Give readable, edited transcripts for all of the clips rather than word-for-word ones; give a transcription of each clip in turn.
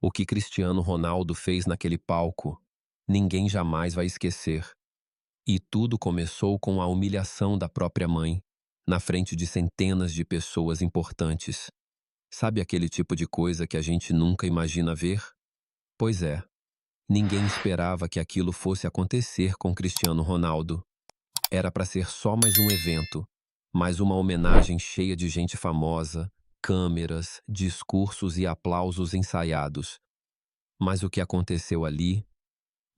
O que Cristiano Ronaldo fez naquele palco, ninguém jamais vai esquecer. E tudo começou com a humilhação da própria mãe, na frente de centenas de pessoas importantes. Sabe aquele tipo de coisa que a gente nunca imagina ver? Pois é, ninguém esperava que aquilo fosse acontecer com Cristiano Ronaldo. Era para ser só mais um evento, mais uma homenagem cheia de gente famosa, câmeras, discursos e aplausos ensaiados. Mas o que aconteceu ali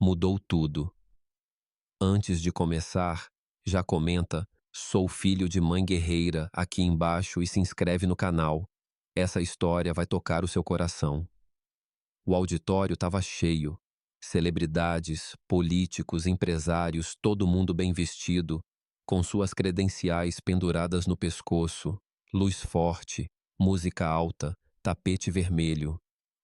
mudou tudo. Antes de começar, já comenta: sou filho de mãe guerreira aqui embaixo e se inscreve no canal. Essa história vai tocar o seu coração. O auditório estava cheio. Celebridades, políticos, empresários, todo mundo bem vestido, com suas credenciais penduradas no pescoço, luz forte, música alta, tapete vermelho.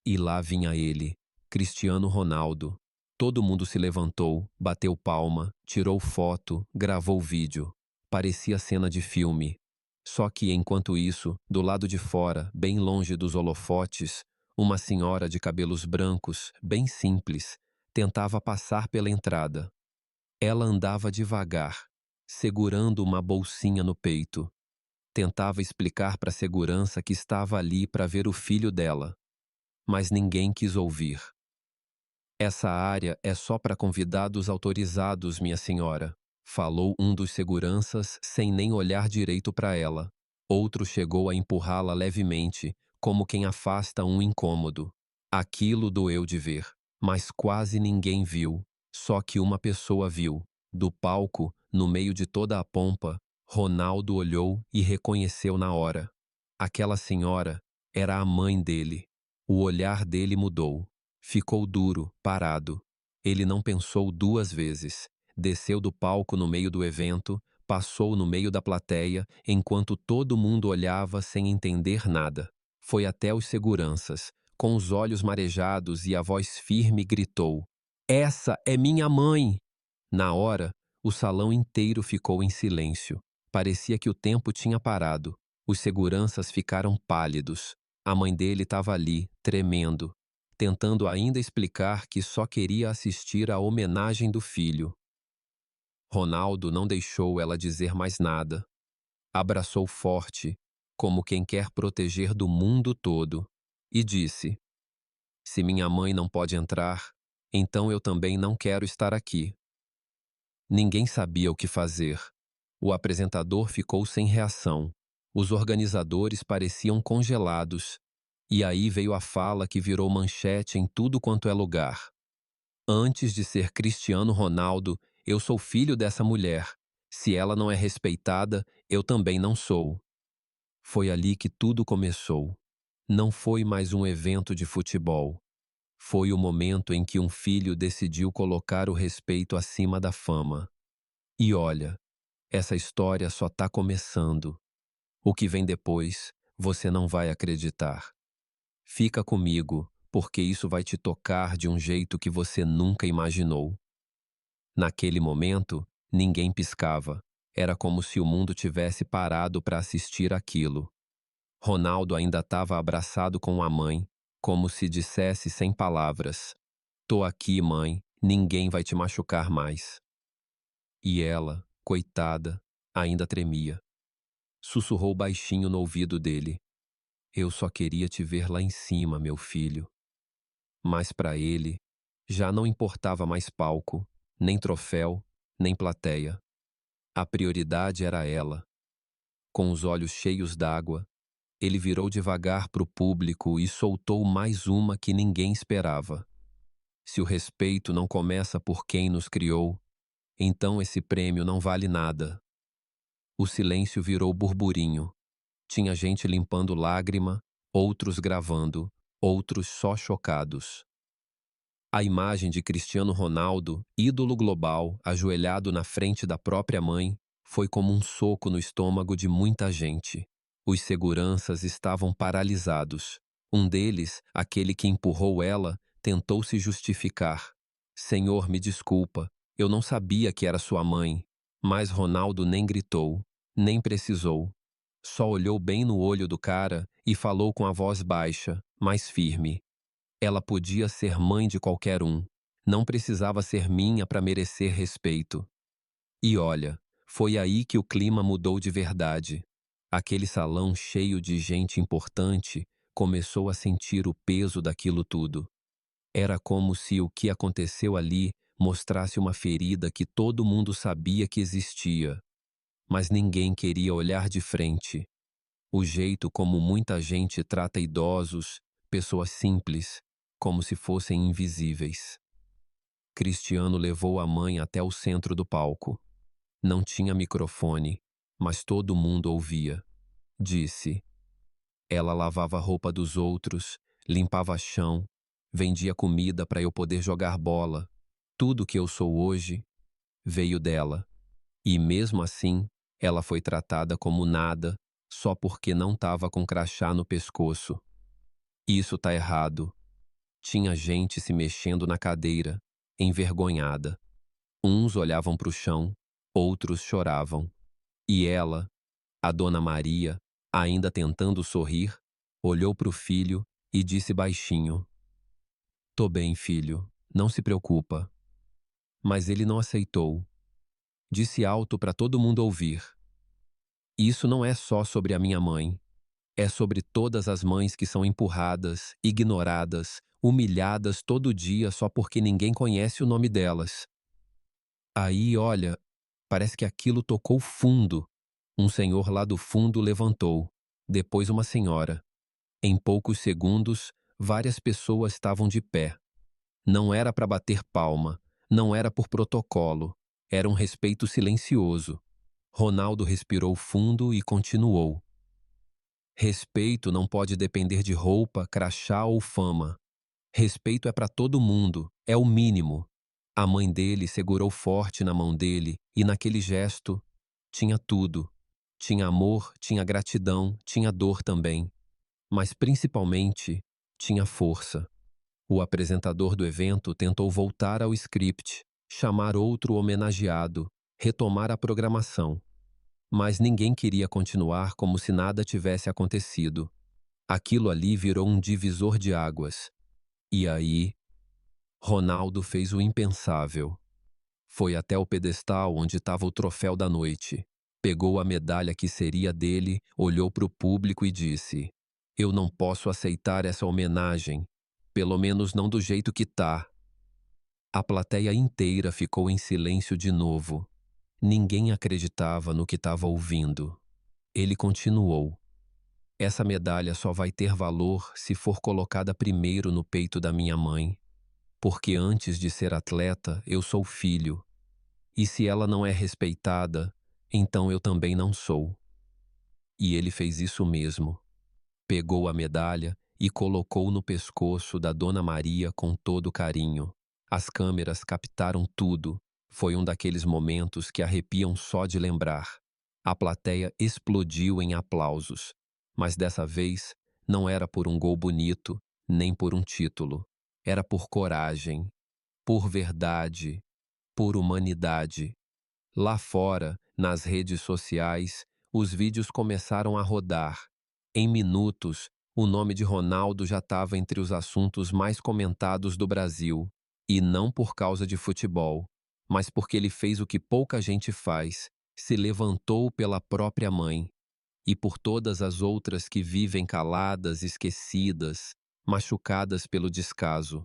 E lá vinha ele, Cristiano Ronaldo. Todo mundo se levantou, bateu palma, tirou foto, gravou vídeo. Parecia cena de filme. Só que, enquanto isso, do lado de fora, bem longe dos holofotes, uma senhora de cabelos brancos, bem simples, tentava passar pela entrada. Ela andava devagar, segurando uma bolsinha no peito. Tentava explicar para a segurança que estava ali para ver o filho dela, mas ninguém quis ouvir. Essa área é só para convidados autorizados, minha senhora, falou um dos seguranças sem nem olhar direito para ela. Outro chegou a empurrá-la levemente, como quem afasta um incômodo. Aquilo doeu de ver, mas quase ninguém viu. Só que uma pessoa viu. Do palco, no meio de toda a pompa, Ronaldo olhou e reconheceu na hora. Aquela senhora era a mãe dele. O olhar dele mudou. Ficou duro, parado. Ele não pensou duas vezes. Desceu do palco no meio do evento, passou no meio da plateia, enquanto todo mundo olhava sem entender nada. Foi até os seguranças. Com os olhos marejados e a voz firme gritou: "Essa é minha mãe!" Na hora, o salão inteiro ficou em silêncio. Parecia que o tempo tinha parado. Os seguranças ficaram pálidos. A mãe dele estava ali, tremendo, tentando ainda explicar que só queria assistir à homenagem do filho. Ronaldo não deixou ela dizer mais nada. Abraçou forte, como quem quer proteger do mundo todo, e disse: "Se minha mãe não pode entrar, então eu também não quero estar aqui." Ninguém sabia o que fazer. O apresentador ficou sem reação. Os organizadores pareciam congelados. E aí veio a fala que virou manchete em tudo quanto é lugar. "Antes de ser Cristiano Ronaldo, eu sou filho dessa mulher. Se ela não é respeitada, eu também não sou." Foi ali que tudo começou. Não foi mais um evento de futebol. Foi o momento em que um filho decidiu colocar o respeito acima da fama. E olha, essa história só tá começando. O que vem depois, você não vai acreditar. Fica comigo, porque isso vai te tocar de um jeito que você nunca imaginou. Naquele momento, ninguém piscava. Era como se o mundo tivesse parado para assistir aquilo. Ronaldo ainda estava abraçado com a mãe, como se dissesse sem palavras: "Tô aqui, mãe, ninguém vai te machucar mais." E ela, coitada, ainda tremia. Sussurrou baixinho no ouvido dele: "Eu só queria te ver lá em cima, meu filho." Mas para ele, já não importava mais palco, nem troféu, nem plateia. A prioridade era ela. Com os olhos cheios d'água, ele virou devagar para o público e soltou mais uma que ninguém esperava: "Se o respeito não começa por quem nos criou, então esse prêmio não vale nada." O silêncio virou burburinho. Tinha gente limpando lágrima, outros gravando, outros só chocados. A imagem de Cristiano Ronaldo, ídolo global, ajoelhado na frente da própria mãe, foi como um soco no estômago de muita gente. Os seguranças estavam paralisados. Um deles, aquele que empurrou ela, tentou se justificar: "Senhor, me desculpa, eu não sabia que era sua mãe." Mas Ronaldo nem gritou, nem precisou. Só olhou bem no olho do cara e falou com a voz baixa, mas firme: Ela podia ser mãe de qualquer um. Não precisava ser minha para merecer respeito. E olha, foi aí que o clima mudou de verdade. Aquele salão cheio de gente importante começou a sentir o peso daquilo tudo. Era como se o que aconteceu ali mostrasse uma ferida que todo mundo sabia que existia, mas ninguém queria olhar de frente. O jeito como muita gente trata idosos, pessoas simples, como se fossem invisíveis. Cristiano levou a mãe até o centro do palco. Não tinha microfone, mas todo mundo ouvia. Disse: ela lavava a roupa dos outros, limpava chão, vendia comida para eu poder jogar bola. Tudo que eu sou hoje veio dela. E mesmo assim, ela foi tratada como nada só porque não estava com crachá no pescoço. Isso tá errado. Tinha gente se mexendo na cadeira, envergonhada. Uns olhavam para o chão, outros choravam. E ela, a Dona Maria, ainda tentando sorrir, olhou para o filho e disse baixinho: tô bem, filho, não se preocupa. Mas ele não aceitou. Disse alto para todo mundo ouvir: isso não é só sobre a minha mãe. É sobre todas as mães que são empurradas, ignoradas, humilhadas todo dia só porque ninguém conhece o nome delas. Aí, olha, parece que aquilo tocou fundo. Um senhor lá do fundo levantou, depois uma senhora. Em poucos segundos, várias pessoas estavam de pé. Não era para bater palma, não era por protocolo, era um respeito silencioso. Ronaldo respirou fundo e continuou. Respeito não pode depender de roupa, crachá ou fama. Respeito é para todo mundo, é o mínimo. A mãe dele segurou forte na mão dele e naquele gesto tinha tudo. Tinha amor, tinha gratidão, tinha dor também. Mas principalmente tinha força. O apresentador do evento tentou voltar ao script, chamar outro homenageado, retomar a programação. Mas ninguém queria continuar como se nada tivesse acontecido. Aquilo ali virou um divisor de águas. E aí, Ronaldo fez o impensável. Foi até o pedestal onde estava o troféu da noite. Pegou a medalha que seria dele, olhou para o público e disse: eu não posso aceitar essa homenagem, pelo menos não do jeito que tá. A plateia inteira ficou em silêncio de novo. Ninguém acreditava no que estava ouvindo. Ele continuou: essa medalha só vai ter valor se for colocada primeiro no peito da minha mãe, porque antes de ser atleta, eu sou filho. E se ela não é respeitada, então eu também não sou. E ele fez isso mesmo. Pegou a medalha e colocou no pescoço da Dona Maria com todo carinho. As câmeras captaram tudo. Foi um daqueles momentos que arrepiam só de lembrar. A plateia explodiu em aplausos. Mas dessa vez, não era por um gol bonito, nem por um título. Era por coragem, por verdade, por humanidade. Lá fora, nas redes sociais, os vídeos começaram a rodar. Em minutos, o nome de Ronaldo já estava entre os assuntos mais comentados do Brasil. E não por causa de futebol, mas porque ele fez o que pouca gente faz, se levantou pela própria mãe. E por todas as outras que vivem caladas, esquecidas, machucadas pelo descaso.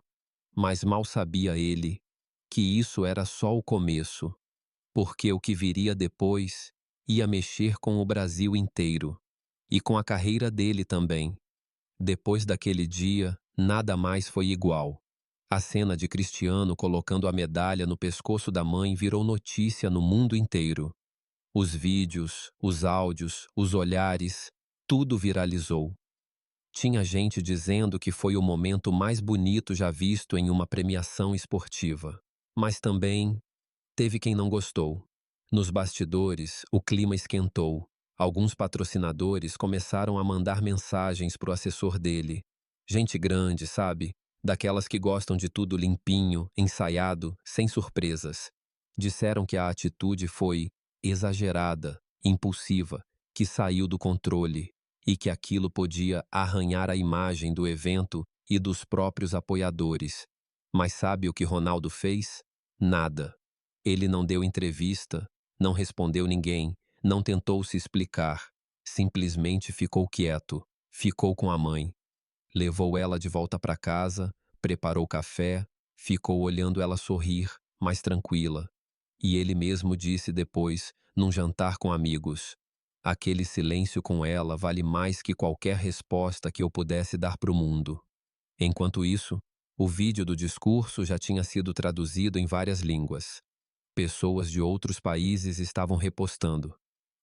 Mas mal sabia ele que isso era só o começo, porque o que viria depois ia mexer com o Brasil inteiro e com a carreira dele também. Depois daquele dia, nada mais foi igual. A cena de Cristiano colocando a medalha no pescoço da mãe virou notícia no mundo inteiro. Os vídeos, os áudios, os olhares, tudo viralizou. Tinha gente dizendo que foi o momento mais bonito já visto em uma premiação esportiva. Mas também teve quem não gostou. Nos bastidores, o clima esquentou. Alguns patrocinadores começaram a mandar mensagens pro assessor dele. Gente grande, sabe? Daquelas que gostam de tudo limpinho, ensaiado, sem surpresas. Disseram que a atitude foi exagerada, impulsiva, que saiu do controle e que aquilo podia arranhar a imagem do evento e dos próprios apoiadores. Mas sabe o que Ronaldo fez? Nada. Ele não deu entrevista, não respondeu ninguém, não tentou se explicar. Simplesmente ficou quieto, ficou com a mãe. Levou ela de volta para casa, preparou café, ficou olhando ela sorrir, mais tranquila. E ele mesmo disse depois, num jantar com amigos: aquele silêncio com ela vale mais que qualquer resposta que eu pudesse dar para o mundo. Enquanto isso, o vídeo do discurso já tinha sido traduzido em várias línguas. Pessoas de outros países estavam repostando.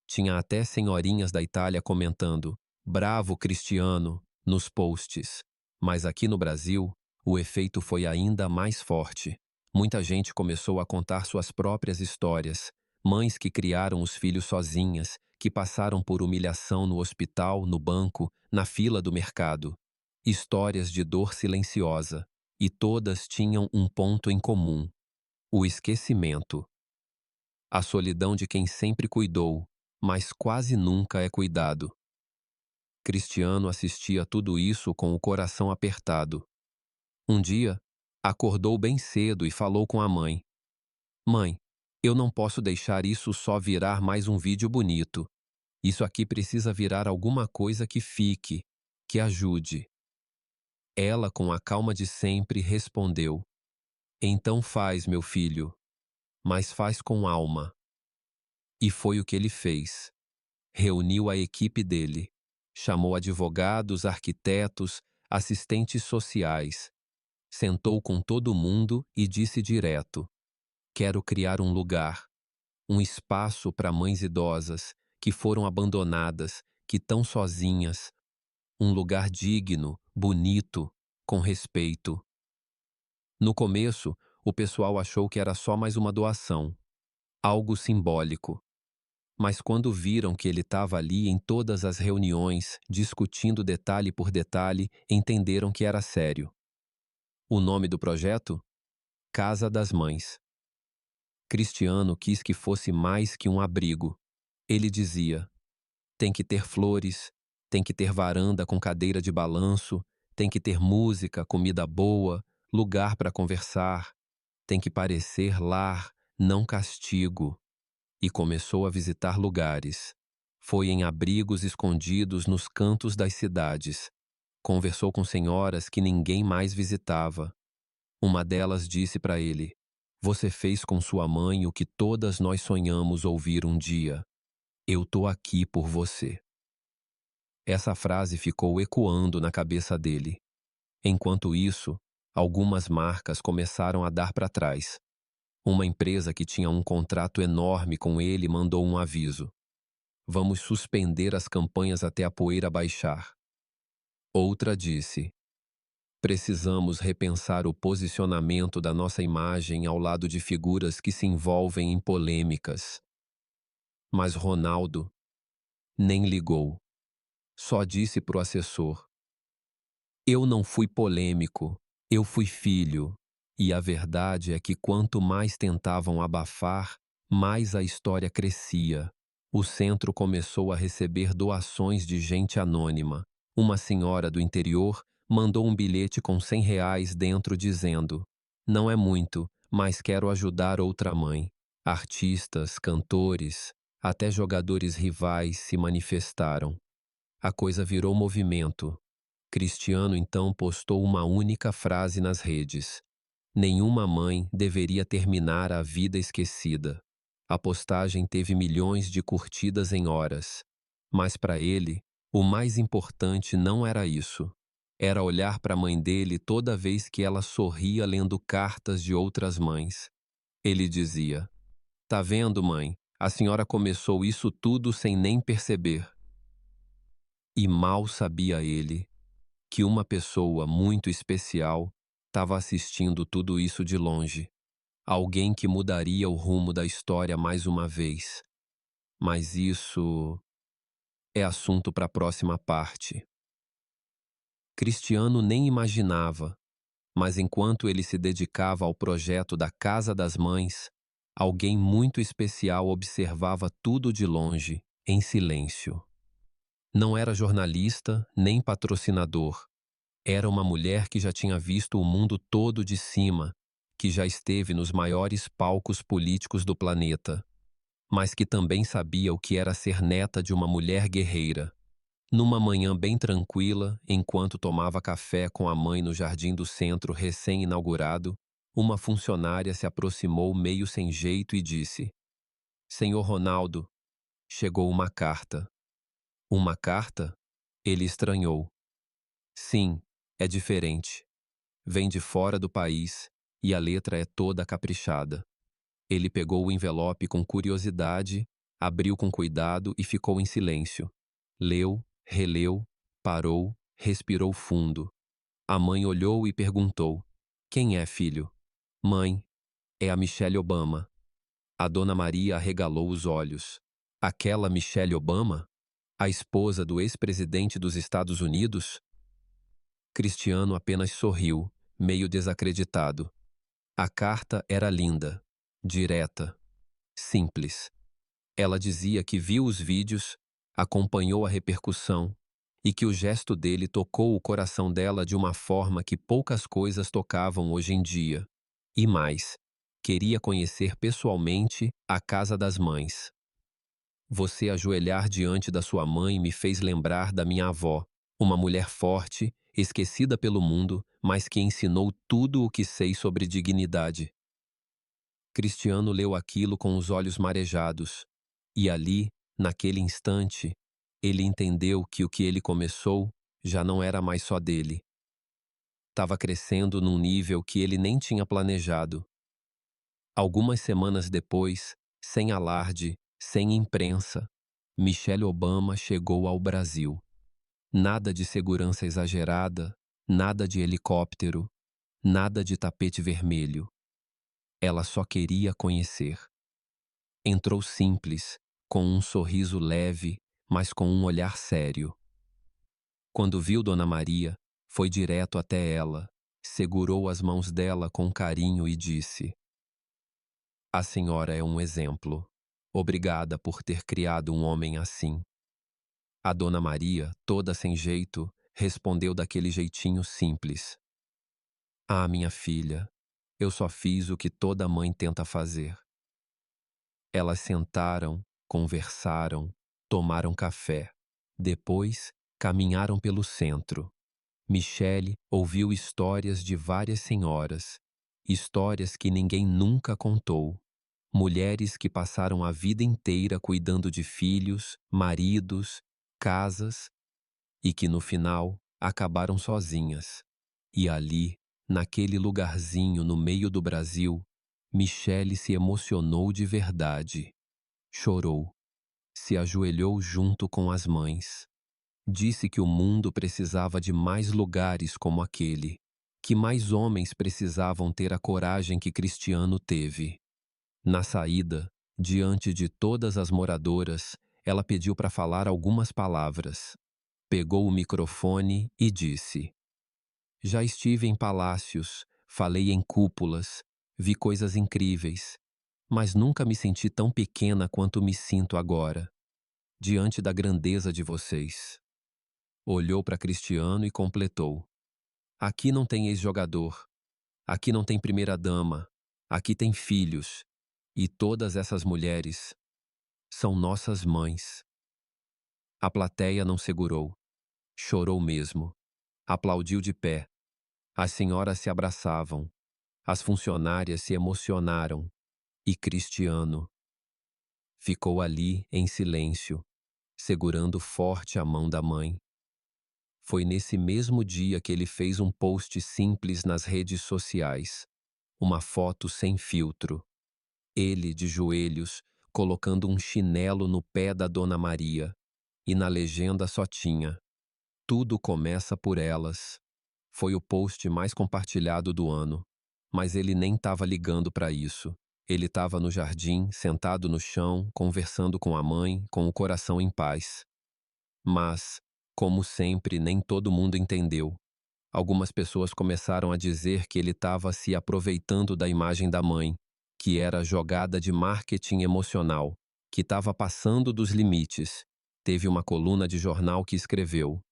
Tinha até senhorinhas da Itália comentando "Bravo, Cristiano" nos posts. Mas aqui no Brasil, o efeito foi ainda mais forte. Muita gente começou a contar suas próprias histórias. Mães que criaram os filhos sozinhas, que passaram por humilhação no hospital, no banco, na fila do mercado. Histórias de dor silenciosa. E todas tinham um ponto em comum: o esquecimento. A solidão de quem sempre cuidou, mas quase nunca é cuidado. Cristiano assistia a tudo isso com o coração apertado. Um dia, acordou bem cedo e falou com a mãe: Mãe, eu não posso deixar isso só virar mais um vídeo bonito. Isso aqui precisa virar alguma coisa que fique, que ajude. Ela, com a calma de sempre, respondeu: Então faz, meu filho, mas faz com alma. E foi o que ele fez. Reuniu a equipe dele. Chamou advogados, arquitetos, assistentes sociais. Sentou com todo mundo e disse direto: Quero criar um lugar, um espaço para mães idosas que foram abandonadas, que estão sozinhas. Um lugar digno, bonito, com respeito. No começo, o pessoal achou que era só mais uma doação, algo simbólico. Mas quando viram que ele estava ali em todas as reuniões, discutindo detalhe por detalhe, entenderam que era sério. O nome do projeto? Casa das Mães. Cristiano quis que fosse mais que um abrigo. Ele dizia: tem que ter flores, tem que ter varanda com cadeira de balanço, tem que ter música, comida boa, lugar para conversar, tem que parecer lar, não castigo. E começou a visitar lugares. Foi em abrigos escondidos nos cantos das cidades. Conversou com senhoras que ninguém mais visitava. Uma delas disse para ele: Você fez com sua mãe o que todas nós sonhamos ouvir um dia. Eu tô aqui por você. Essa frase ficou ecoando na cabeça dele. Enquanto isso, algumas marcas começaram a dar para trás. Uma empresa que tinha um contrato enorme com ele mandou um aviso: Vamos suspender as campanhas até a poeira baixar. Outra disse: Precisamos repensar o posicionamento da nossa imagem ao lado de figuras que se envolvem em polêmicas. Mas Ronaldo nem ligou. Só disse pro assessor: Eu não fui polêmico, eu fui filho. E a verdade é que quanto mais tentavam abafar, mais a história crescia. O centro começou a receber doações de gente anônima. Uma senhora do interior mandou um bilhete com R$ 100 dentro dizendo: Não é muito, mas quero ajudar outra mãe. Artistas, cantores, até jogadores rivais se manifestaram. A coisa virou movimento. Cristiano então postou uma única frase nas redes: Nenhuma mãe deveria terminar a vida esquecida. A postagem teve milhões de curtidas em horas. Mas para ele, o mais importante não era isso. Era olhar para a mãe dele toda vez que ela sorria lendo cartas de outras mães. Ele dizia: Tá vendo, mãe? A senhora começou isso tudo sem nem perceber. E mal sabia ele que uma pessoa muito especial estava assistindo tudo isso de longe. Alguém que mudaria o rumo da história mais uma vez. Mas isso é assunto para a próxima parte. Cristiano nem imaginava, mas enquanto ele se dedicava ao projeto da Casa das Mães, alguém muito especial observava tudo de longe, em silêncio. Não era jornalista nem patrocinador. Era uma mulher que já tinha visto o mundo todo de cima, que já esteve nos maiores palcos políticos do planeta, mas que também sabia o que era ser neta de uma mulher guerreira. Numa manhã bem tranquila, enquanto tomava café com a mãe no jardim do centro recém-inaugurado, uma funcionária se aproximou meio sem jeito e disse: Senhor Ronaldo, chegou uma carta. Uma carta? Ele estranhou. Sim, é diferente. Vem de fora do país e a letra é toda caprichada. Ele pegou o envelope com curiosidade, abriu com cuidado e ficou em silêncio. Leu, releu, parou, respirou fundo. A mãe olhou e perguntou: Quem é, filho? Mãe, é a Michelle Obama. A dona Maria arregalou os olhos. Aquela Michelle Obama? A esposa do ex-presidente dos Estados Unidos? Cristiano apenas sorriu, meio desacreditado. A carta era linda, direta, simples. Ela dizia que viu os vídeos, acompanhou a repercussão e que o gesto dele tocou o coração dela de uma forma que poucas coisas tocavam hoje em dia. E mais, queria conhecer pessoalmente a Casa das Mães. Você ajoelhar diante da sua mãe me fez lembrar da minha avó, uma mulher forte, esquecida pelo mundo, mas que ensinou tudo o que sei sobre dignidade. Cristiano leu aquilo com os olhos marejados, e ali, naquele instante, ele entendeu que o que ele começou já não era mais só dele. Estava crescendo num nível que ele nem tinha planejado. Algumas semanas depois, sem alarde, sem imprensa, Michelle Obama chegou ao Brasil. Nada de segurança exagerada, nada de helicóptero, nada de tapete vermelho. Ela só queria conhecer. Entrou simples, com um sorriso leve, mas com um olhar sério. Quando viu Dona Maria, foi direto até ela, segurou as mãos dela com carinho e disse: A senhora é um exemplo. Obrigada por ter criado um homem assim. A Dona Maria, toda sem jeito, respondeu daquele jeitinho simples: Ah, minha filha, eu só fiz o que toda mãe tenta fazer. Elas sentaram, conversaram, tomaram café. Depois, caminharam pelo centro. Michele ouviu histórias de várias senhoras, histórias que ninguém nunca contou. Mulheres que passaram a vida inteira cuidando de filhos, maridos, casas e que no final acabaram sozinhas. E ali, naquele lugarzinho no meio do Brasil, Michele se emocionou de verdade. Chorou, se ajoelhou junto com as mães. Disse que o mundo precisava de mais lugares como aquele, que mais homens precisavam ter a coragem que Cristiano teve. Na saída, diante de todas as moradoras, ela pediu para falar algumas palavras. Pegou o microfone e disse: Já estive em palácios, falei em cúpulas, vi coisas incríveis, mas nunca me senti tão pequena quanto me sinto agora, diante da grandeza de vocês. Olhou para Cristiano e completou: Aqui não tem ex-jogador, aqui não tem primeira-dama, aqui tem filhos, e todas essas mulheres são nossas mães. A plateia não segurou, chorou mesmo, aplaudiu de pé. As senhoras se abraçavam, as funcionárias se emocionaram, e Cristiano ficou ali em silêncio, segurando forte a mão da mãe. Foi nesse mesmo dia que ele fez um post simples nas redes sociais, uma foto sem filtro. Ele de joelhos, colocando um chinelo no pé da Dona Maria, e na legenda só tinha: Tudo começa por elas. Foi o post mais compartilhado do ano, mas ele nem estava ligando para isso. Ele estava no jardim, sentado no chão, conversando com a mãe, com o coração em paz. Mas, como sempre, nem todo mundo entendeu. Algumas pessoas começaram a dizer que ele estava se aproveitando da imagem da mãe, que era jogada de marketing emocional, que estava passando dos limites. Teve uma coluna de jornal que escreveu: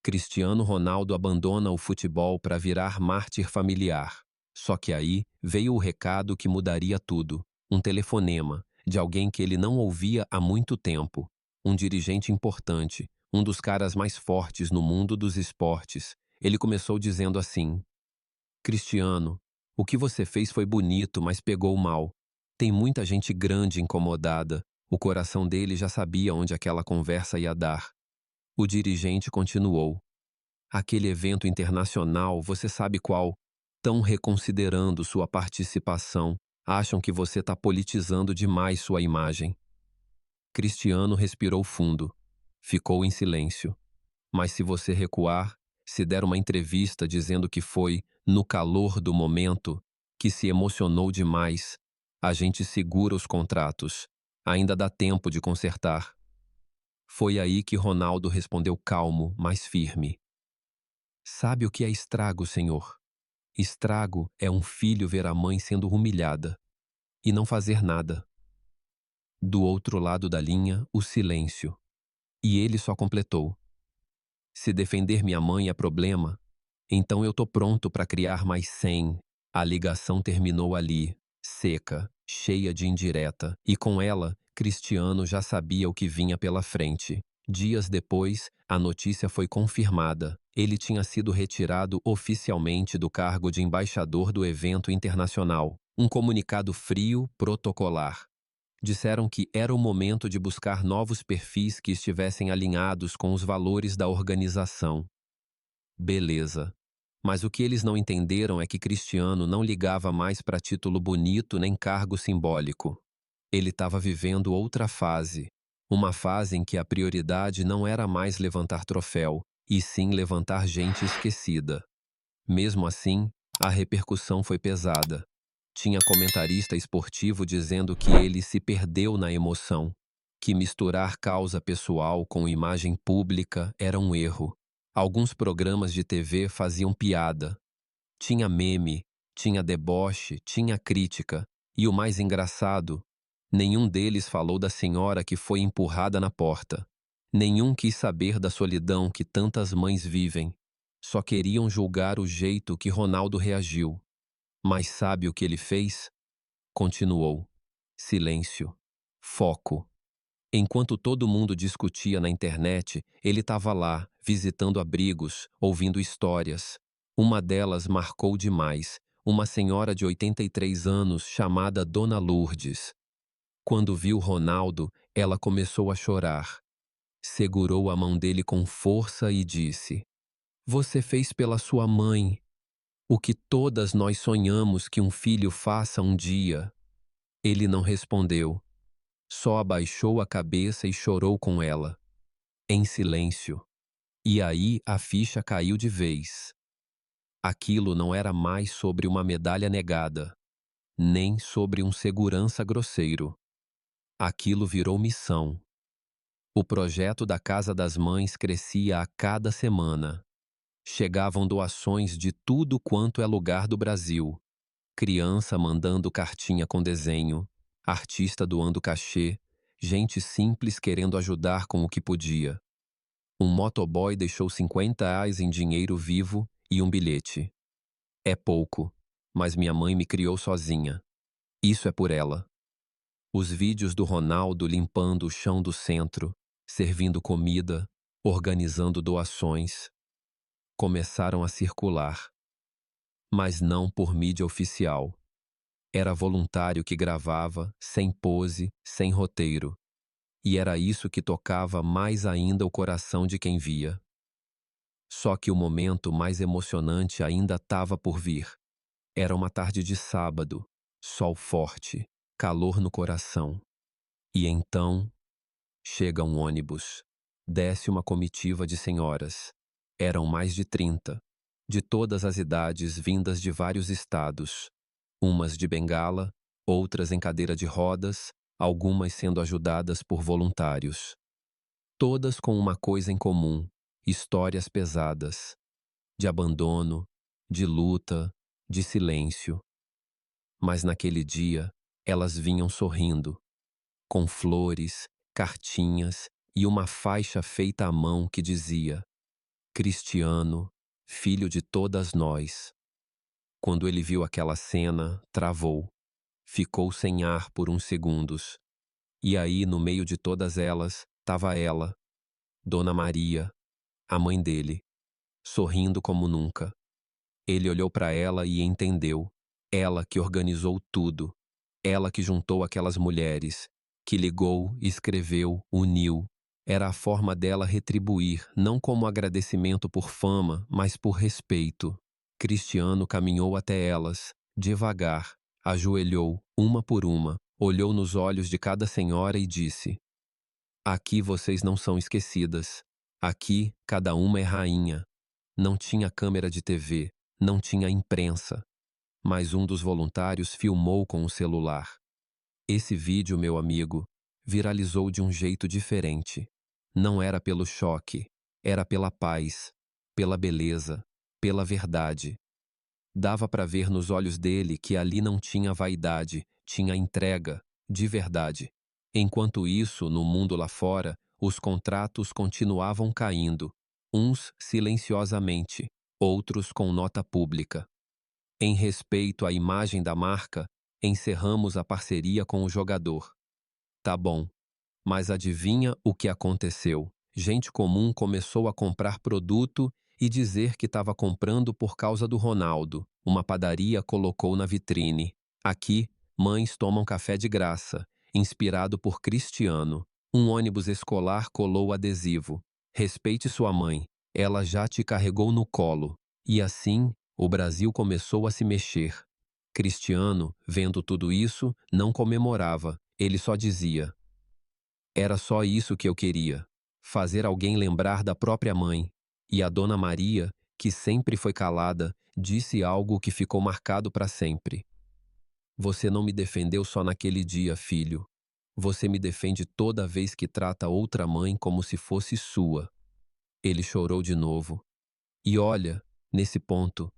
Cristiano Ronaldo abandona o futebol para virar mártir familiar. Só que aí veio o recado que mudaria tudo. Um telefonema de alguém que ele não ouvia há muito tempo. Um dirigente importante, um dos caras mais fortes no mundo dos esportes. Ele começou dizendo assim: Cristiano, o que você fez foi bonito, mas pegou mal. Tem muita gente grande incomodada. O coração dele já sabia onde aquela conversa ia dar. O dirigente continuou: aquele evento internacional, você sabe qual? Estão reconsiderando sua participação. Acham que você está politizando demais sua imagem. Cristiano respirou fundo. Ficou em silêncio. Mas se você recuar, se der uma entrevista dizendo que foi, no calor do momento, que se emocionou demais, a gente segura os contratos. Ainda dá tempo de consertar. Foi aí que Ronaldo respondeu calmo, mas firme. Sabe o que é estrago, senhor? Estrago é um filho ver a mãe sendo humilhada e não fazer nada. Do outro lado da linha, o silêncio. E ele só completou: se defender minha mãe é problema, então eu tô pronto para criar mais 100. A ligação terminou ali, seca, cheia de indireta, e com ela, Cristiano já sabia o que vinha pela frente. Dias depois, a notícia foi confirmada. Ele tinha sido retirado oficialmente do cargo de embaixador do evento internacional. Um comunicado frio, protocolar. Disseram que era o momento de buscar novos perfis que estivessem alinhados com os valores da organização. Beleza. Mas o que eles não entenderam é que Cristiano não ligava mais para título bonito nem cargo simbólico. Ele estava vivendo outra fase. Uma fase em que a prioridade não era mais levantar troféu, e sim levantar gente esquecida. Mesmo assim, a repercussão foi pesada. Tinha comentarista esportivo dizendo que ele se perdeu na emoção, que misturar causa pessoal com imagem pública era um erro. Alguns programas de TV faziam piada. Tinha meme, tinha deboche, tinha crítica. E o mais engraçado, nenhum deles falou da senhora que foi empurrada na porta. Nenhum quis saber da solidão que tantas mães vivem. Só queriam julgar o jeito que Ronaldo reagiu. Mas sabe o que ele fez? Continuou. Silêncio. Foco. Enquanto todo mundo discutia na internet, ele estava lá, visitando abrigos, ouvindo histórias. Uma delas marcou demais, uma senhora de 83 anos chamada Dona Lourdes. Quando viu Ronaldo, ela começou a chorar. Segurou a mão dele com força e disse: Você fez pela sua mãe o que todas nós sonhamos que um filho faça um dia. Ele não respondeu, só abaixou a cabeça e chorou com ela, em silêncio. E aí a ficha caiu de vez. Aquilo não era mais sobre uma medalha negada, nem sobre um segurança grosseiro. Aquilo virou missão. O projeto da Casa das Mães crescia a cada semana. Chegavam doações de tudo quanto é lugar do Brasil. Criança mandando cartinha com desenho, artista doando cachê, gente simples querendo ajudar com o que podia. Um motoboy deixou R$ 50 em dinheiro vivo e um bilhete. É pouco, mas minha mãe me criou sozinha. Isso é por ela. Os vídeos do Ronaldo limpando o chão do centro, servindo comida, organizando doações, começaram a circular. Mas não por mídia oficial. Era voluntário que gravava, sem pose, sem roteiro. E era isso que tocava mais ainda o coração de quem via. Só que o momento mais emocionante ainda estava por vir. Era uma tarde de sábado, sol forte, calor no coração. E então, chega um ônibus. Desce uma comitiva de senhoras. Eram mais de 30, de todas as idades vindas de vários estados. Umas de bengala, outras em cadeira de rodas, algumas sendo ajudadas por voluntários. Todas com uma coisa em comum: histórias pesadas, de abandono, de luta, de silêncio. Mas naquele dia, elas vinham sorrindo, com flores, cartinhas e uma faixa feita à mão que dizia: Cristiano, filho de todas nós. Quando ele viu aquela cena, travou. Ficou sem ar por uns segundos. E aí, no meio de todas elas, estava ela, Dona Maria, a mãe dele, sorrindo como nunca. Ele olhou para ela e entendeu. Ela que organizou tudo. Ela que juntou aquelas mulheres, que ligou, escreveu, uniu. Era a forma dela retribuir, não como agradecimento por fama, mas por respeito. Cristiano caminhou até elas, devagar, ajoelhou, uma por uma, olhou nos olhos de cada senhora e disse: Aqui vocês não são esquecidas. Aqui cada uma é rainha. Não tinha câmera de TV, não tinha imprensa, mas um dos voluntários filmou com o celular. Esse vídeo, meu amigo, viralizou de um jeito diferente. Não era pelo choque, era pela paz, pela beleza, pela verdade. Dava para ver nos olhos dele que ali não tinha vaidade, tinha entrega, de verdade. Enquanto isso, no mundo lá fora, os contratos continuavam caindo, uns silenciosamente, outros com nota pública. Em respeito à imagem da marca, encerramos a parceria com o jogador. Tá bom, mas adivinha o que aconteceu? Gente comum começou a comprar produto e dizer que estava comprando por causa do Ronaldo. Uma padaria colocou na vitrine: Aqui, mães tomam café de graça, inspirado por Cristiano. Um ônibus escolar colou adesivo: Respeite sua mãe, ela já te carregou no colo. E assim, o Brasil começou a se mexer. Cristiano, vendo tudo isso, não comemorava, ele só dizia: Era só isso que eu queria, fazer alguém lembrar da própria mãe. E a Dona Maria, que sempre foi calada, disse algo que ficou marcado para sempre. Você não me defendeu só naquele dia, filho. Você me defende toda vez que trata outra mãe como se fosse sua. Ele chorou de novo. E olha, nesse ponto,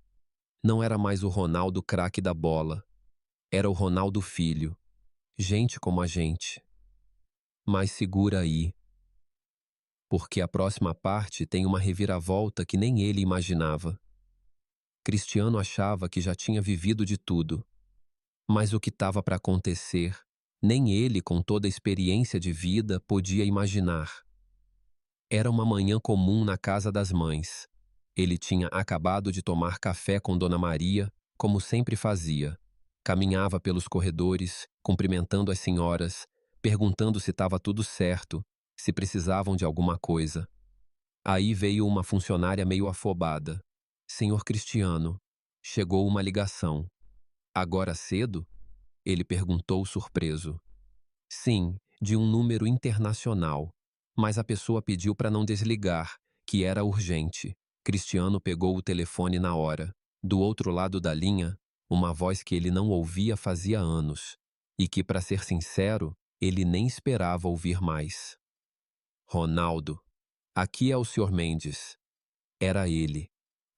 não era mais o Ronaldo craque da bola. Era o Ronaldo filho. Gente como a gente. Mas segura aí, porque a próxima parte tem uma reviravolta que nem ele imaginava. Cristiano achava que já tinha vivido de tudo, mas o que estava para acontecer, nem ele, com toda a experiência de vida, podia imaginar. Era uma manhã comum na casa das mães. Ele tinha acabado de tomar café com Dona Maria, como sempre fazia. Caminhava pelos corredores, cumprimentando as senhoras, perguntando se estava tudo certo, se precisavam de alguma coisa. Aí veio uma funcionária meio afobada. Senhor Cristiano, chegou uma ligação. Agora cedo? Ele perguntou surpreso. Sim, de um número internacional. Mas a pessoa pediu para não desligar, que era urgente. Cristiano pegou o telefone na hora. Do outro lado da linha, uma voz que ele não ouvia fazia anos. E que, para ser sincero, ele nem esperava ouvir mais. Ronaldo, aqui é o Sr. Mendes. Era ele,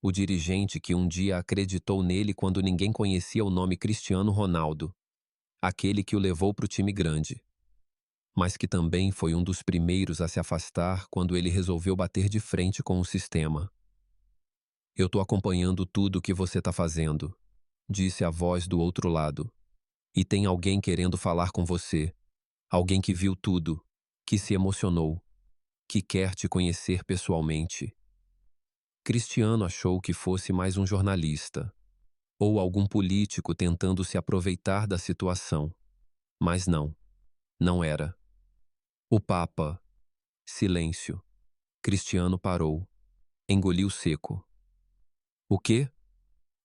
o dirigente que um dia acreditou nele quando ninguém conhecia o nome Cristiano Ronaldo, aquele que o levou para o time grande, mas que também foi um dos primeiros a se afastar quando ele resolveu bater de frente com o sistema. Eu tô acompanhando tudo o que você tá fazendo, disse a voz do outro lado. E tem alguém querendo falar com você, alguém que viu tudo, que se emocionou, que quer te conhecer pessoalmente. Cristiano achou que fosse mais um jornalista, ou algum político tentando se aproveitar da situação. Mas não, não era. O Papa. Silêncio. Cristiano parou. Engoliu seco. O quê?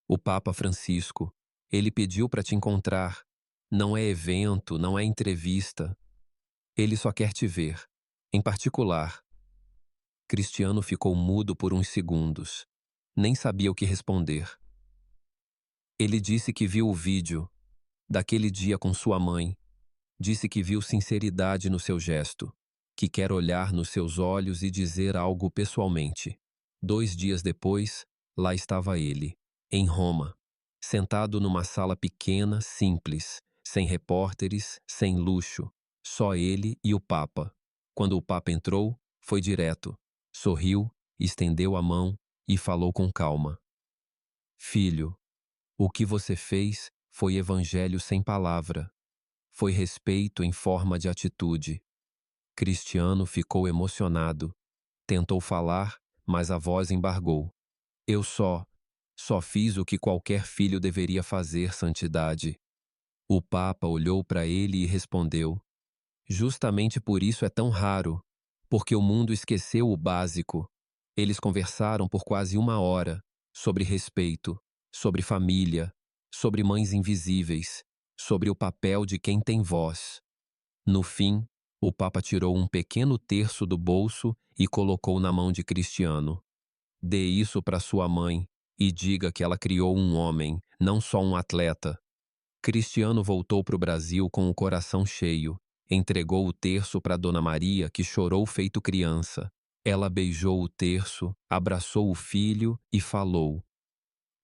O Papa Francisco. Ele pediu para te encontrar. Não é evento, não é entrevista. Ele só quer te ver. Em particular. Cristiano ficou mudo por uns segundos. Nem sabia o que responder. Ele disse que viu o vídeo daquele dia com sua mãe. Disse que viu sinceridade no seu gesto, que quer olhar nos seus olhos e dizer algo pessoalmente. 2 dias depois, lá estava ele, em Roma, sentado numa sala pequena, simples, sem repórteres, sem luxo, só ele e o Papa. Quando o Papa entrou, foi direto, sorriu estendeu a mão e falou com calma: Filho, o que você fez foi evangelho sem palavra, foi respeito em forma de atitude. Cristiano ficou emocionado. Tentou falar, mas a voz embargou. Eu só fiz o que qualquer filho deveria fazer, santidade. O Papa olhou para ele e respondeu: Justamente por isso é tão raro, porque o mundo esqueceu o básico. Eles conversaram por quase 1 hora sobre respeito, sobre família, sobre mães invisíveis, sobre o papel de quem tem voz. No fim, o Papa tirou um pequeno terço do bolso e colocou na mão de Cristiano. Dê isso para sua mãe e diga que ela criou um homem, não só um atleta. Cristiano voltou para o Brasil com o coração cheio. Entregou o terço para Dona Maria, que chorou feito criança. Ela beijou o terço, abraçou o filho e falou: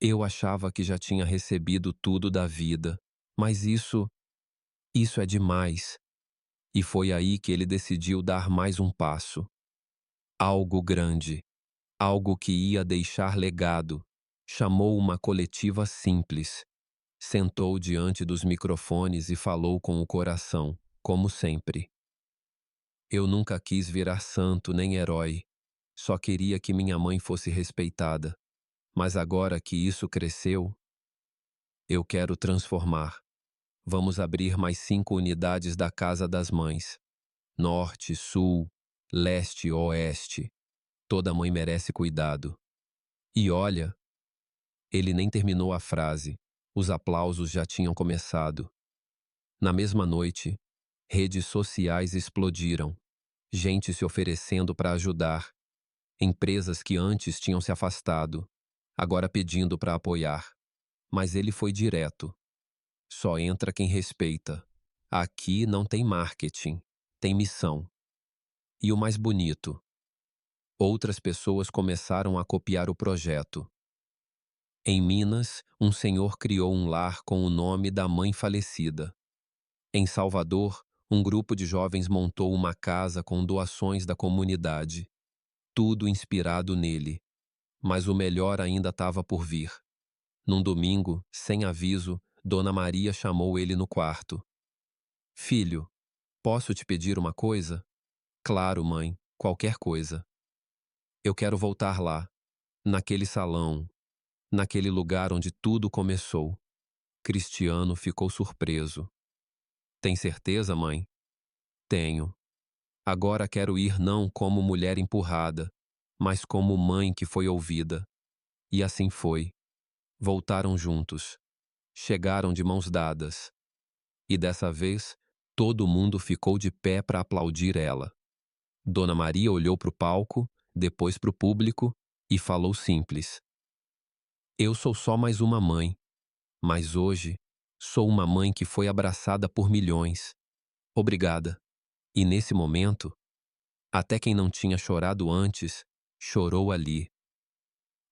Eu achava que já tinha recebido tudo da vida, mas isso é demais. E foi aí que ele decidiu dar mais um passo. Algo grande, algo que ia deixar legado. Chamou uma coletiva simples. Sentou diante dos microfones e falou com o coração, como sempre. Eu nunca quis virar santo nem herói. Só queria que minha mãe fosse respeitada. Mas agora que isso cresceu, eu quero transformar. Vamos abrir mais 5 unidades da Casa das Mães. Norte, Sul, Leste, Oeste. Toda mãe merece cuidado. E olha, ele nem terminou a frase. Os aplausos já tinham começado. Na mesma noite, redes sociais explodiram. Gente se oferecendo para ajudar. Empresas que antes tinham se afastado, agora pedindo para apoiar. Mas ele foi direto. Só entra quem respeita. Aqui não tem marketing, tem missão. E o mais bonito, outras pessoas começaram a copiar o projeto. Em Minas, um senhor criou um lar com o nome da mãe falecida. Em Salvador, um grupo de jovens montou uma casa com doações da comunidade. Tudo inspirado nele. Mas o melhor ainda estava por vir. Num domingo, sem aviso, Dona Maria chamou ele no quarto. Filho, posso te pedir uma coisa? Claro, mãe, qualquer coisa. Eu quero voltar lá, naquele salão, naquele lugar onde tudo começou. Cristiano ficou surpreso. Tem certeza, mãe? Tenho. Agora quero ir não como mulher empurrada, mas como mãe que foi ouvida. E assim foi. Voltaram juntos. Chegaram de mãos dadas. E dessa vez, todo mundo ficou de pé para aplaudir ela. Dona Maria olhou para o palco, depois para o público e falou simples: Eu sou só mais uma mãe, mas hoje sou uma mãe que foi abraçada por milhões. Obrigada. E nesse momento, até quem não tinha chorado antes, chorou ali.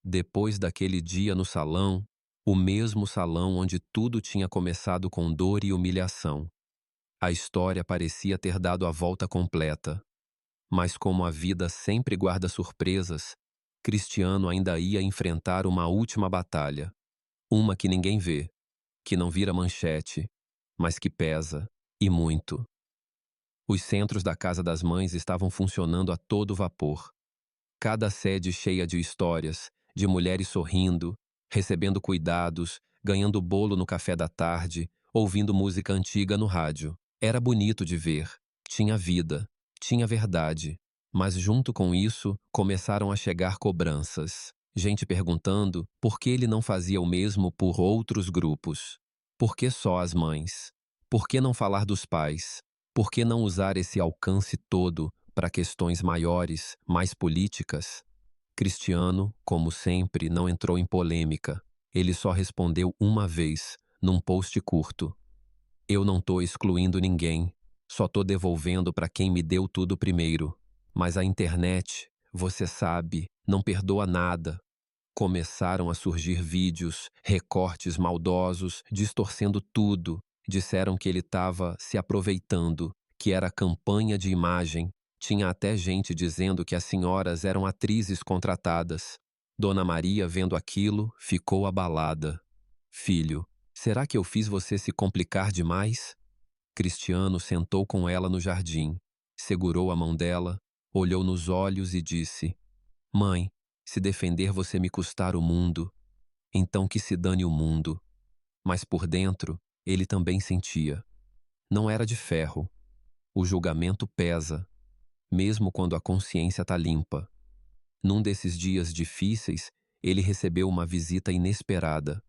Depois daquele dia no salão, o mesmo salão onde tudo tinha começado com dor e humilhação. A história parecia ter dado a volta completa. Mas como a vida sempre guarda surpresas, Cristiano ainda ia enfrentar uma última batalha. Uma que ninguém vê, que não vira manchete, mas que pesa, e muito. Os centros da Casa das Mães estavam funcionando a todo vapor. Cada sede cheia de histórias, de mulheres sorrindo, recebendo cuidados, ganhando bolo no café da tarde, ouvindo música antiga no rádio. Era bonito de ver, tinha vida, tinha verdade. Mas junto com isso, começaram a chegar cobranças. Gente perguntando por que ele não fazia o mesmo por outros grupos. Por que só as mães? Por que não falar dos pais? Por que não usar esse alcance todo para questões maiores, mais políticas? Cristiano, como sempre, não entrou em polêmica. Ele só respondeu uma vez, num post curto: Eu não tô excluindo ninguém, só tô devolvendo para quem me deu tudo primeiro. Mas a internet, você sabe, não perdoa nada. Começaram a surgir vídeos, recortes maldosos, distorcendo tudo. Disseram que ele estava se aproveitando, que era campanha de imagem, Tinha até gente dizendo que as senhoras eram atrizes contratadas. Dona Maria, vendo aquilo, ficou abalada. Filho, será que eu fiz você se complicar demais? Cristiano sentou com ela no jardim, segurou a mão dela, olhou nos olhos e disse: Mãe, se defender você me custar o mundo, então que se dane o mundo. Mas por dentro, ele também sentia. Não era de ferro. O julgamento pesa, mesmo quando a consciência tá limpa. Num desses dias difíceis, ele recebeu uma visita inesperada.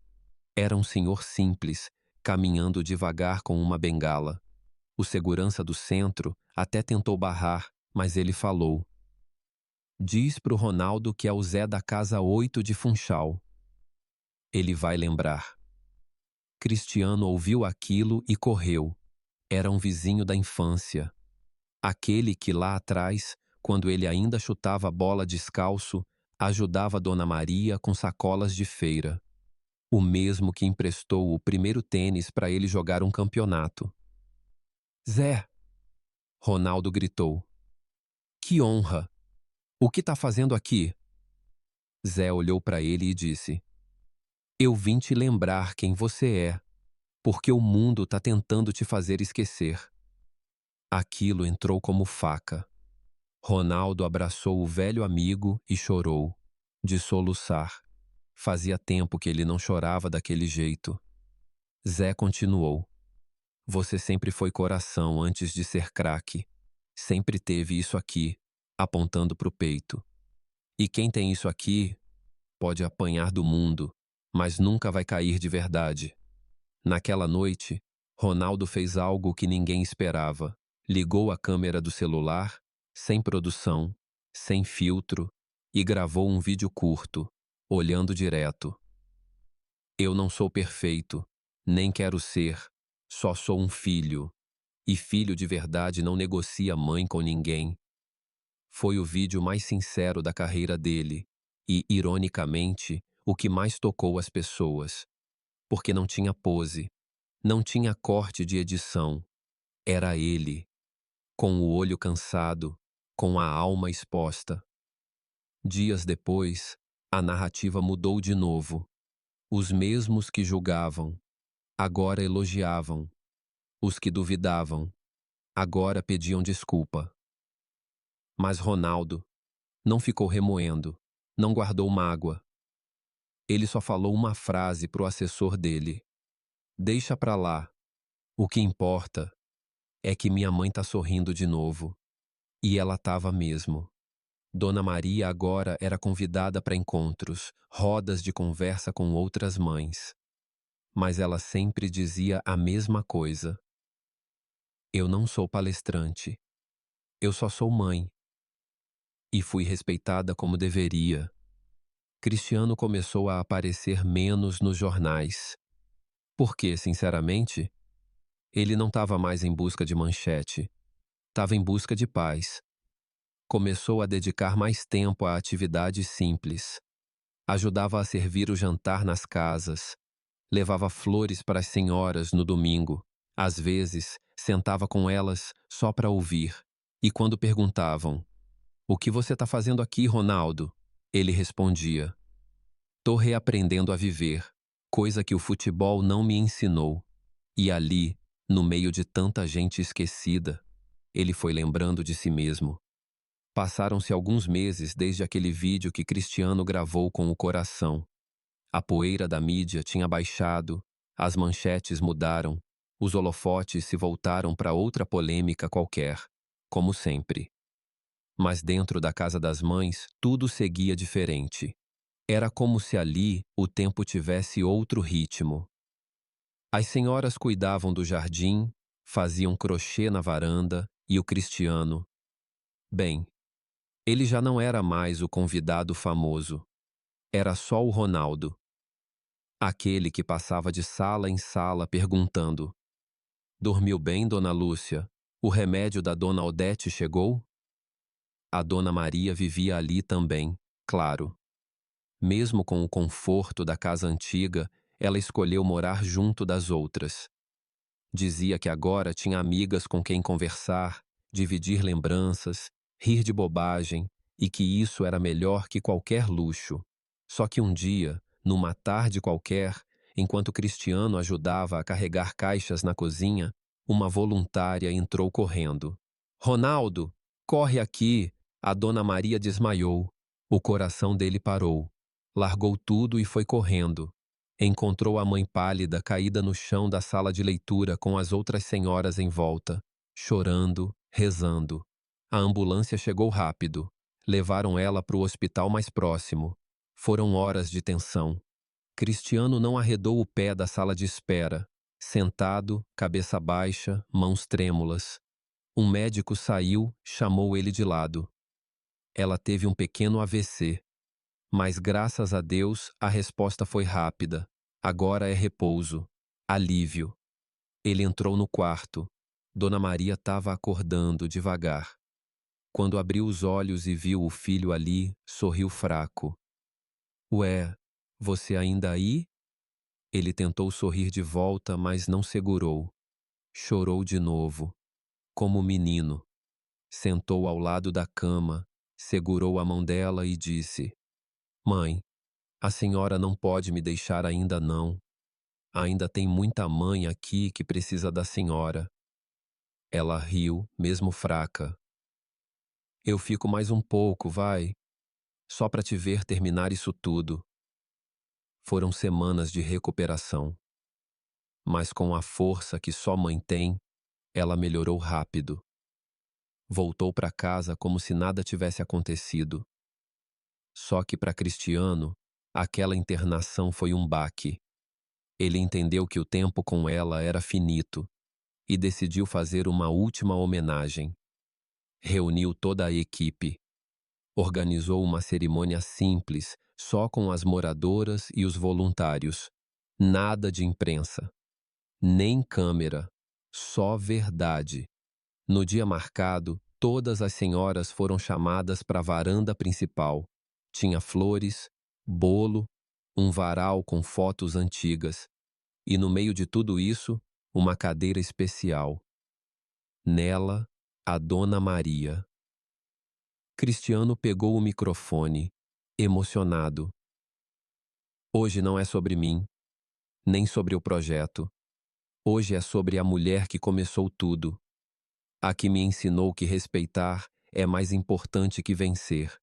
Era um senhor simples, caminhando devagar com uma bengala. O segurança do centro até tentou barrar, mas ele falou: Diz pro Ronaldo que é o Zé da Casa 8 de Funchal. Ele vai lembrar. Cristiano ouviu aquilo e correu. Era um vizinho da infância. Aquele que lá atrás, quando ele ainda chutava a bola descalço, ajudava Dona Maria com sacolas de feira. O mesmo que emprestou o primeiro tênis para ele jogar um campeonato. Zé! Ronaldo gritou. Que honra! O que tá fazendo aqui? Zé olhou para ele e disse: Eu vim te lembrar quem você é, porque o mundo tá tentando te fazer esquecer. Aquilo entrou como faca. Ronaldo abraçou o velho amigo e chorou, de soluçar. Fazia tempo que ele não chorava daquele jeito. Zé continuou. Você sempre foi coração antes de ser craque. Sempre teve isso aqui, apontando pro peito. E quem tem isso aqui pode apanhar do mundo, mas nunca vai cair de verdade. Naquela noite, Ronaldo fez algo que ninguém esperava. Ligou a câmera do celular, sem produção, sem filtro, e gravou um vídeo curto, olhando direto. Eu não sou perfeito, nem quero ser, só sou um filho. E filho de verdade não negocia mãe com ninguém. Foi o vídeo mais sincero da carreira dele e, ironicamente, o que mais tocou as pessoas. Porque não tinha pose, não tinha corte de edição. Era ele, com o olho cansado, com a alma exposta. Dias depois, a narrativa mudou de novo. Os mesmos que julgavam, agora elogiavam. Os que duvidavam, agora pediam desculpa. Mas Ronaldo não ficou remoendo, não guardou mágoa. Ele só falou uma frase pro assessor dele: Deixa pra lá. O que importa é que minha mãe tá sorrindo de novo. E ela tava mesmo. Dona Maria agora era convidada para encontros, rodas de conversa com outras mães. Mas ela sempre dizia a mesma coisa. Eu não sou palestrante. Eu só sou mãe. E fui respeitada como deveria. Cristiano começou a aparecer menos nos jornais. Porque, sinceramente, ele não estava mais em busca de manchete. Estava em busca de paz. Começou a dedicar mais tempo a atividades simples. Ajudava a servir o jantar nas casas. Levava flores para as senhoras no domingo. Às vezes, sentava com elas só para ouvir. E quando perguntavam: O que você está fazendo aqui, Ronaldo? Ele respondia: Tô reaprendendo a viver, coisa que o futebol não me ensinou. E ali, no meio de tanta gente esquecida, ele foi lembrando de si mesmo. Passaram-se alguns meses desde aquele vídeo que Cristiano gravou com o coração. A poeira da mídia tinha baixado, as manchetes mudaram, os holofotes se voltaram para outra polêmica qualquer, como sempre. Mas dentro da casa das mães, tudo seguia diferente. Era como se ali o tempo tivesse outro ritmo. As senhoras cuidavam do jardim, faziam crochê na varanda e o Cristiano. Bem, ele já não era mais o convidado famoso. Era só o Ronaldo. Aquele que passava de sala em sala perguntando: Dormiu bem, dona Lúcia? O remédio da dona Odete chegou? A dona Maria vivia ali também, claro. Mesmo com o conforto da casa antiga, ela escolheu morar junto das outras. Dizia que agora tinha amigas com quem conversar, dividir lembranças rir de bobagem e que isso era melhor que qualquer luxo. Só que um dia, numa tarde qualquer, enquanto Cristiano ajudava a carregar caixas na cozinha, uma voluntária entrou correndo. Ronaldo, corre aqui! A Dona Maria desmaiou. O coração dele parou. Largou tudo e foi correndo. Encontrou a mãe pálida caída no chão da sala de leitura com as outras senhoras em volta, chorando, rezando. A ambulância chegou rápido. Levaram ela para o hospital mais próximo. Foram horas de tensão. Cristiano não arredou o pé da sala de espera. Sentado, cabeça baixa, mãos trêmulas. Um médico saiu, chamou ele de lado. Ela teve um pequeno AVC. Mas graças a Deus, a resposta foi rápida. Agora é repouso. Alívio. Ele entrou no quarto. Dona Maria estava acordando devagar. Quando abriu os olhos e viu o filho ali, sorriu fraco. Ué, você ainda aí? Ele tentou sorrir de volta, mas não segurou. Chorou de novo, como menino. Sentou ao lado da cama, segurou a mão dela e disse: Mãe, a senhora não pode me deixar ainda não. Ainda tem muita mãe aqui que precisa da senhora. Ela riu, mesmo fraca. Eu fico mais um pouco, vai. Só para te ver terminar isso tudo. Foram semanas de recuperação. Mas com a força que só mãe tem, ela melhorou rápido. Voltou para casa como se nada tivesse acontecido. Só que para Cristiano, aquela internação foi um baque. Ele entendeu que o tempo com ela era finito e decidiu fazer uma última homenagem. Reuniu toda a equipe. Organizou uma cerimônia simples, só com as moradoras e os voluntários. Nada de imprensa, nem câmera, só verdade. No dia marcado, todas as senhoras foram chamadas para a varanda principal. Tinha flores, bolo, um varal com fotos antigas. E no meio de tudo isso, uma cadeira especial. Nela, a Dona Maria. Cristiano pegou o microfone, emocionado. Hoje não é sobre mim, nem sobre o projeto. Hoje é sobre a mulher que começou tudo. A que me ensinou que respeitar é mais importante que vencer.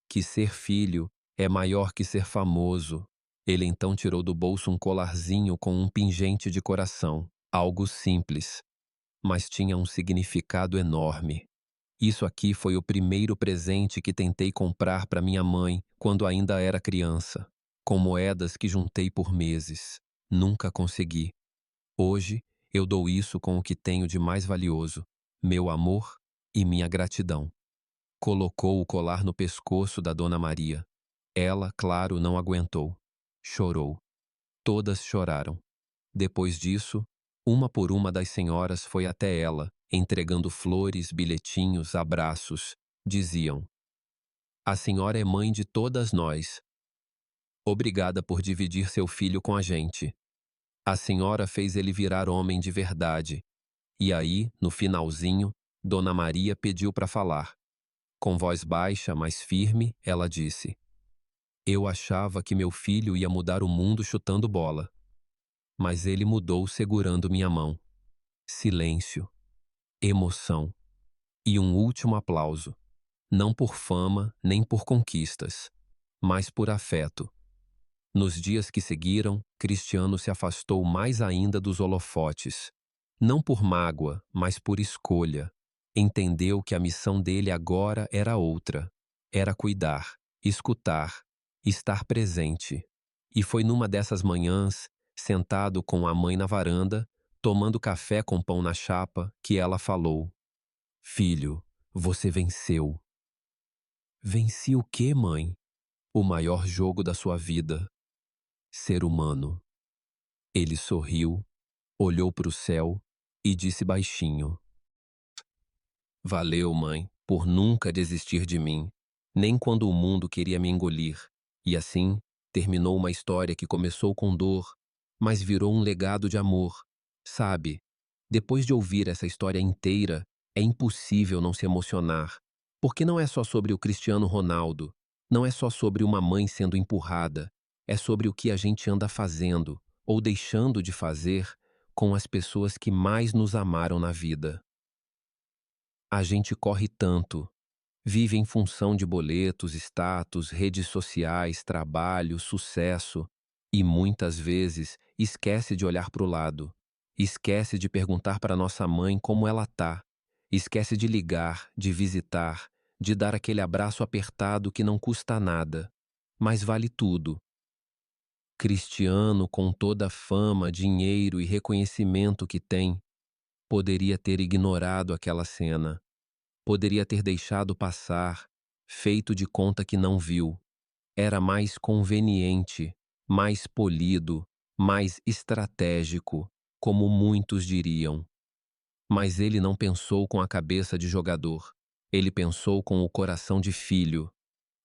Que ser filho é maior que ser famoso. Ele então tirou do bolso um colarzinho com um pingente de coração. Algo simples, mas tinha um significado enorme. Isso aqui foi o primeiro presente que tentei comprar para minha mãe quando ainda era criança, com moedas que juntei por meses. Nunca consegui. Hoje, eu dou isso com o que tenho de mais valioso, meu amor e minha gratidão. Colocou o colar no pescoço da Dona Maria. Ela, claro, não aguentou. Chorou. Todas choraram. Depois disso, uma por uma das senhoras foi até ela, entregando flores, bilhetinhos, abraços. Diziam: A senhora é mãe de todas nós. Obrigada por dividir seu filho com a gente. A senhora fez ele virar homem de verdade. E aí, no finalzinho, Dona Maria pediu para falar. Com voz baixa, mas firme, ela disse: Eu achava que meu filho ia mudar o mundo chutando bola. Mas ele mudou segurando minha mão. Silêncio, emoção e um último aplauso. Não por fama nem por conquistas, mas por afeto. Nos dias que seguiram, Cristiano se afastou mais ainda dos holofotes. Não por mágoa, mas por escolha. Entendeu que a missão dele agora era outra. Era cuidar, escutar, estar presente. E foi numa dessas manhãs, sentado com a mãe na varanda, tomando café com pão na chapa, que ela falou: Filho, você venceu. Venci o quê, mãe? O maior jogo da sua vida. Ser humano. Ele sorriu, olhou para o céu e disse baixinho: Valeu, mãe, por nunca desistir de mim, nem quando o mundo queria me engolir. E assim, terminou uma história que começou com dor, mas virou um legado de amor. Sabe, depois de ouvir essa história inteira, é impossível não se emocionar. Porque não é só sobre o Cristiano Ronaldo, não é só sobre uma mãe sendo empurrada, é sobre o que a gente anda fazendo ou deixando de fazer com as pessoas que mais nos amaram na vida. A gente corre tanto, vive em função de boletos, status, redes sociais, trabalho, sucesso e muitas vezes esquece de olhar para o lado, esquece de perguntar para nossa mãe como ela tá, esquece de ligar, de visitar, de dar aquele abraço apertado que não custa nada, mas vale tudo. Cristiano, com toda a fama, dinheiro e reconhecimento que tem, poderia ter ignorado aquela cena. Poderia ter deixado passar, feito de conta que não viu. Era mais conveniente, mais polido, mais estratégico, como muitos diriam. Mas ele não pensou com a cabeça de jogador. Ele pensou com o coração de filho.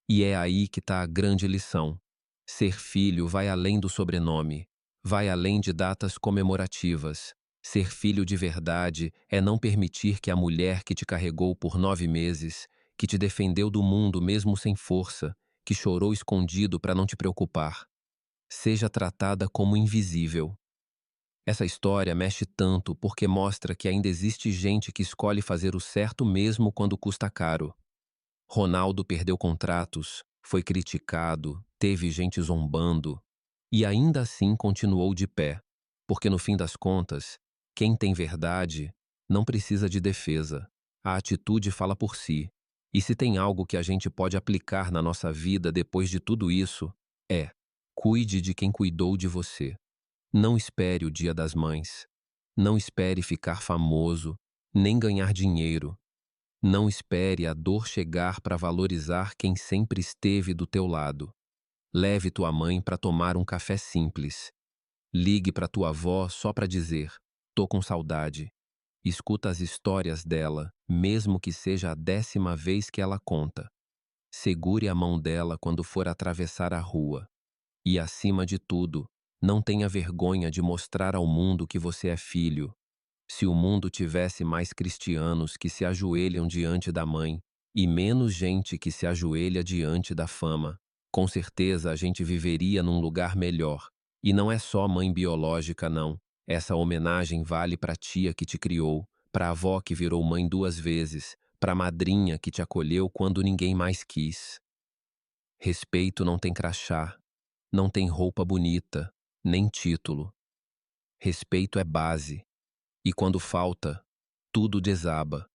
E é aí que está a grande lição. Ser filho vai além do sobrenome, vai além de datas comemorativas. Ser filho de verdade é não permitir que a mulher que te carregou por 9 meses, que te defendeu do mundo mesmo sem força, que chorou escondido para não te preocupar, seja tratada como invisível. Essa história mexe tanto porque mostra que ainda existe gente que escolhe fazer o certo mesmo quando custa caro. Ronaldo perdeu contratos, foi criticado, teve gente zombando e ainda assim continuou de pé, porque no fim das contas, quem tem verdade não precisa de defesa. A atitude fala por si. E se tem algo que a gente pode aplicar na nossa vida depois de tudo isso, é: cuide de quem cuidou de você. Não espere o Dia das Mães. Não espere ficar famoso, nem ganhar dinheiro. Não espere a dor chegar para valorizar quem sempre esteve do teu lado. Leve tua mãe para tomar um café simples. Ligue para tua avó só para dizer: tô com saudade. Escuta as histórias dela, mesmo que seja a 10ª vez que ela conta. Segure a mão dela quando for atravessar a rua. E, acima de tudo, não tenha vergonha de mostrar ao mundo que você é filho. Se o mundo tivesse mais cristianos que se ajoelham diante da mãe e menos gente que se ajoelha diante da fama, com certeza a gente viveria num lugar melhor. E não é só mãe biológica, não. Essa homenagem vale para a tia que te criou, para a avó que virou mãe 2 vezes, para a madrinha que te acolheu quando ninguém mais quis. Respeito não tem crachá, não tem roupa bonita, nem título. Respeito é base. E quando falta, tudo desaba.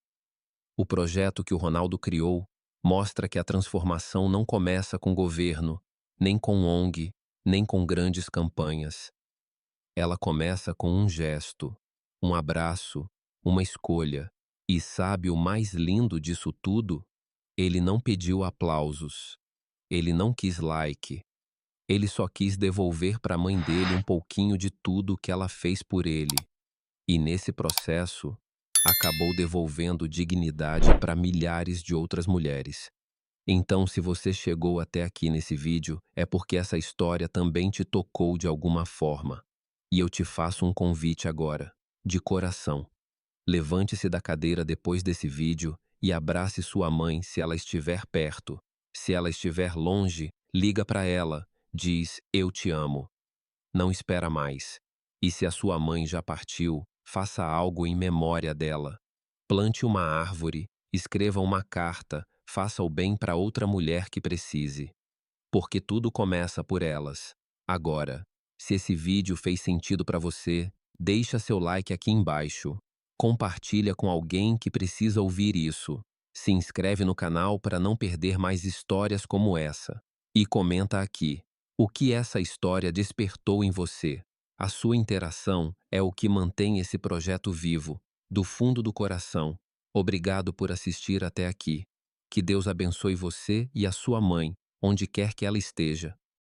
O projeto que o Ronaldo criou mostra que a transformação não começa com governo, nem com ONG, nem com grandes campanhas. Ela começa com um gesto, um abraço, uma escolha. E sabe o mais lindo disso tudo? Ele não pediu aplausos. Ele não quis like. Ele só quis devolver para a mãe dele um pouquinho de tudo que ela fez por ele. E nesse processo, acabou devolvendo dignidade para milhares de outras mulheres. Então, se você chegou até aqui nesse vídeo, é porque essa história também te tocou de alguma forma. E eu te faço um convite agora, de coração. Levante-se da cadeira depois desse vídeo e abrace sua mãe se ela estiver perto. Se ela estiver longe, liga para ela, diz: eu te amo. Não espera mais. E se a sua mãe já partiu, faça algo em memória dela. Plante uma árvore, escreva uma carta, faça o bem para outra mulher que precise. Porque tudo começa por elas. Agora, se esse vídeo fez sentido para você, deixa seu like aqui embaixo. Compartilha com alguém que precisa ouvir isso. Se inscreve no canal para não perder mais histórias como essa. E comenta aqui: o que essa história despertou em você? A sua interação é o que mantém esse projeto vivo, do fundo do coração. Obrigado por assistir até aqui. Que Deus abençoe você e a sua mãe, onde quer que ela esteja.